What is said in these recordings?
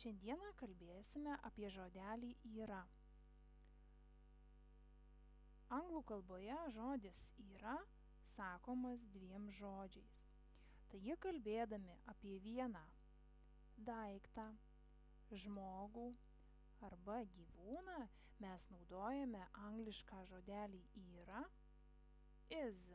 Šiandieną kalbėsime apie žodelį yra. Anglų kalboje žodis yra sakomas dviem žodžiais. Taigi kalbėdami apie vieną daiktą, žmogų arba gyvūną mes naudojame anglišką žodelį yra is.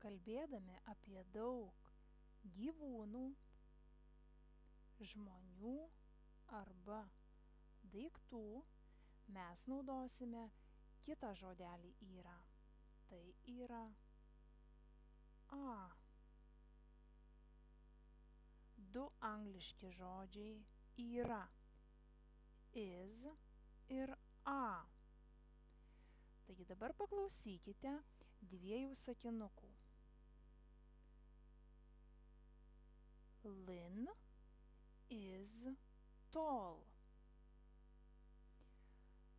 Kalbėdami apie daug gyvūnų, žmonių arba daiktų, mes naudosime kitą žodelį yra. Tai yra a. Du angliški žodžiai yra is ir a. Taigi dabar paklausykite dviejų sakinukų. Lynn is tall.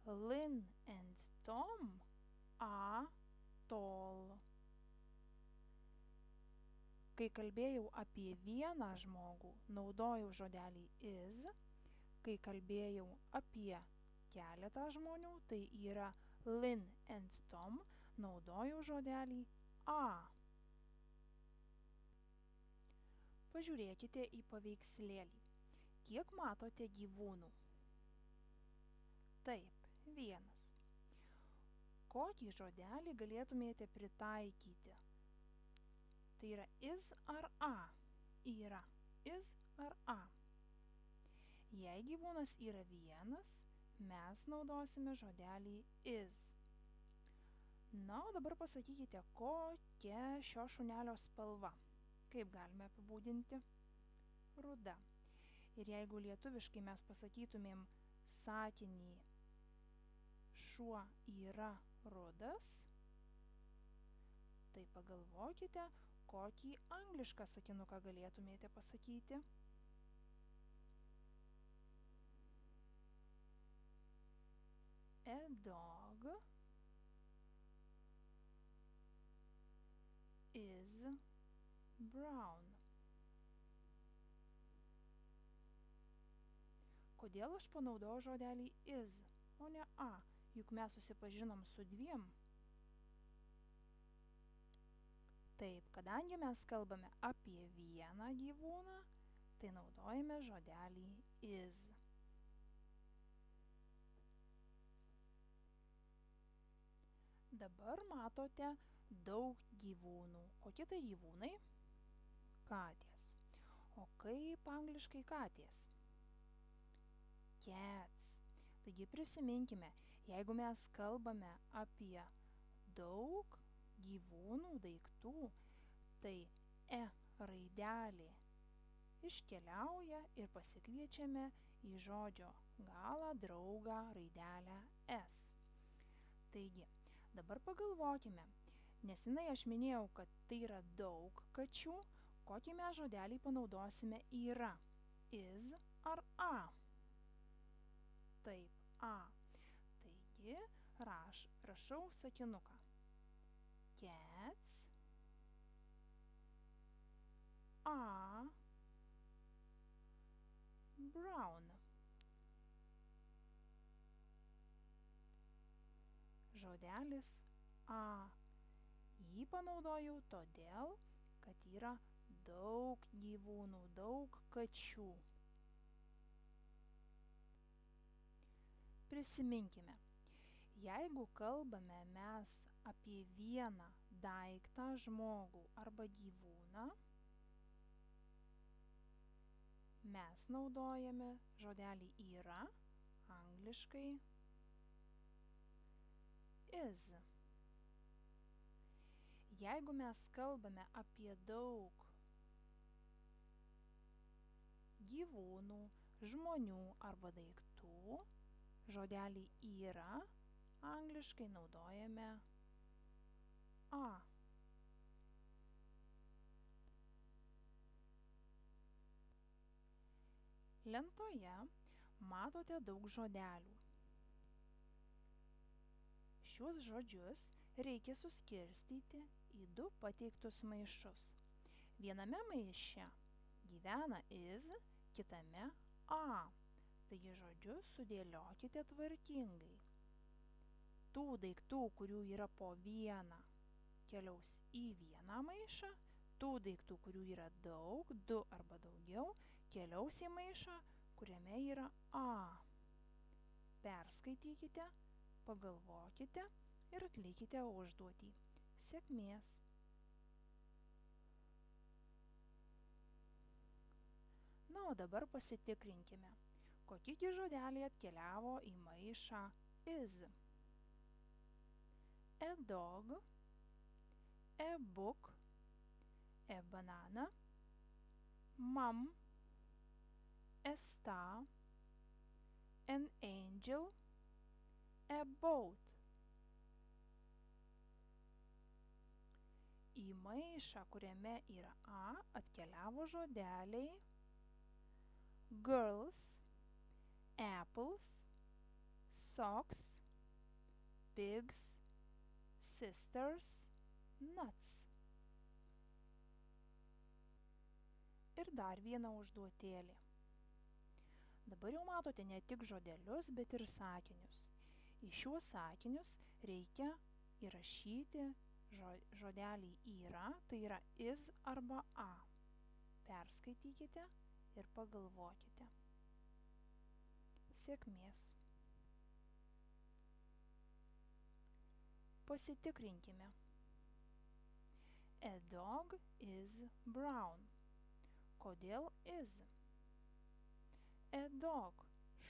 Lynn and Tom are tall. Kai kalbėjau apie vieną žmogų, naudojau žodelį is. Kai kalbėjau apie keletą žmonių, tai yra Lynn and Tom, naudojau žodelį a. Pažiūrėkite į paveikslėlį. Kiek matote gyvūnų? Taip, vienas. Kokį žodelį galėtumėte pritaikyti? Tai yra is ar a? Yra is ar a? Jei gyvūnas yra vienas, mes naudosime žodelį is. Na, o dabar pasakykite, kokia šio šunelio spalva. Kaip galime apibūdinti? Ruda. Ir jeigu lietuviškai mes pasakytumėm sakinį šuo yra rudas, tai pagalvokite, kokį anglišką sakinuką galėtumėte pasakyti. A dog is brown. Kodėl aš panaudojau žodelį is, o ne a, juk mes susipažinom su dviem? Taip, kadangi mes kalbame apie vieną gyvūną, tai naudojame žodelį is. Dabar matote daug gyvūnų. Kokie tai gyvūnai? Katės. O kaip angliškai katės? Cats. Taigi prisiminkime, jeigu mes kalbame apie daug gyvūnų, daiktų, tai e raidelė iškeliauja ir pasikviečiame į žodžio galą draugą raidelę s. Taigi, dabar pagalvokime, nesenai aš minėjau, kad tai yra daug kačių, kokį mes žodelį panaudosime yra, is ar a? Taip, a. Taigi, rašau sakinuką. Cats are brown. Žodelis a. Jį panaudojau todėl, kad yra daug gyvūnų, daug kačių. Prisiminkime, jeigu kalbame mes apie vieną daiktą, žmogų arba gyvūną, mes naudojame žodelį yra, angliškai is. Jeigu mes kalbame apie daug gyvūnų, žmonių arba daiktų, žodelį yra, angliškai naudojame a. Lentoje matote daug žodelių. Šiuos žodžius reikia suskirstyti į du pateiktus maišus. Viename maiše gyvena is, kitame a. Taigi žodžius sudėliokite tvarkingai. Tų daiktų, kurių yra po vieną, keliaus į vieną maišą. Tų daiktų, kurių yra daug, 2 arba daugiau, keliaus į maišą, kuriame yra a. Perskaitykite, pagalvokite ir atlikite užduotį. Sėkmės! Na, o dabar pasitikrinkime, kokie žodeliai atkeliavo į maišą is. A dog, a book, a banana, mom, a star, an angel, a boat. Į maišą, kuriame yra a, atkeliavo žodeliai girls, apples, socks, pigs, sisters, nuts. Ir dar viena užduotėlė. Dabar jau matote ne tik žodelius, bet ir sakinius. Į šiuos sakinius reikia įrašyti žodelį yra, tai yra is arba a. Perskaitykite ir pagalvokite. Sėkmės! Pasitikrinkime. A dog is brown. Kodėl is? A dog,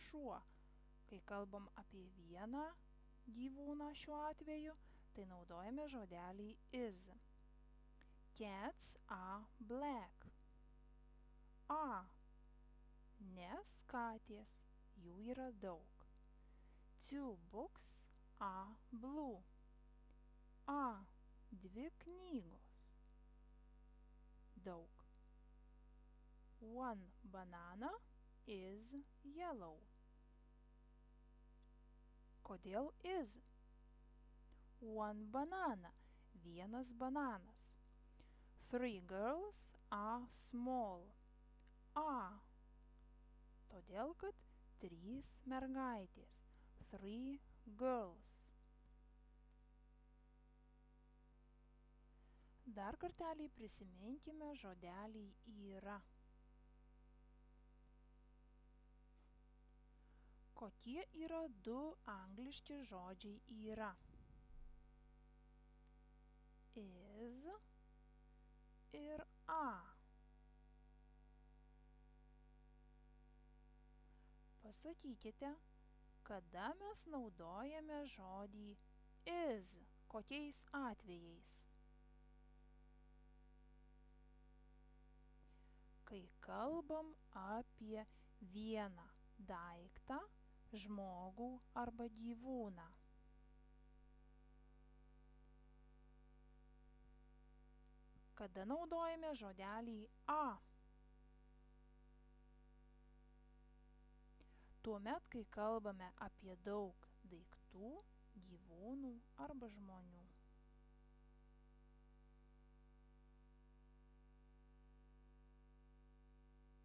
šuo. Kai kalbam apie vieną gyvūną šiuo atveju, tai naudojame žodelį is. Cats are black. A. Nes katės, jų yra daug. 2 books are blue. A. 2 knygos. Daug. 1 banana is yellow. Kodėl is? 1 banana, vienas bananas. 3 girls are small. A. Todėl, kad 3 mergaitės. 3 girls. Dar kartelį prisiminkime žodelį yra. Kokie yra 2 angliški žodžiai yra? Is ir a. Pasakykite, kada mes naudojame žodį is, kokiais atvejais. Kai kalbam apie vieną daiktą, žmogų arba gyvūną. Kada naudojame žodelį a? Tuomet, kai kalbame apie daug daiktų, gyvūnų arba žmonių.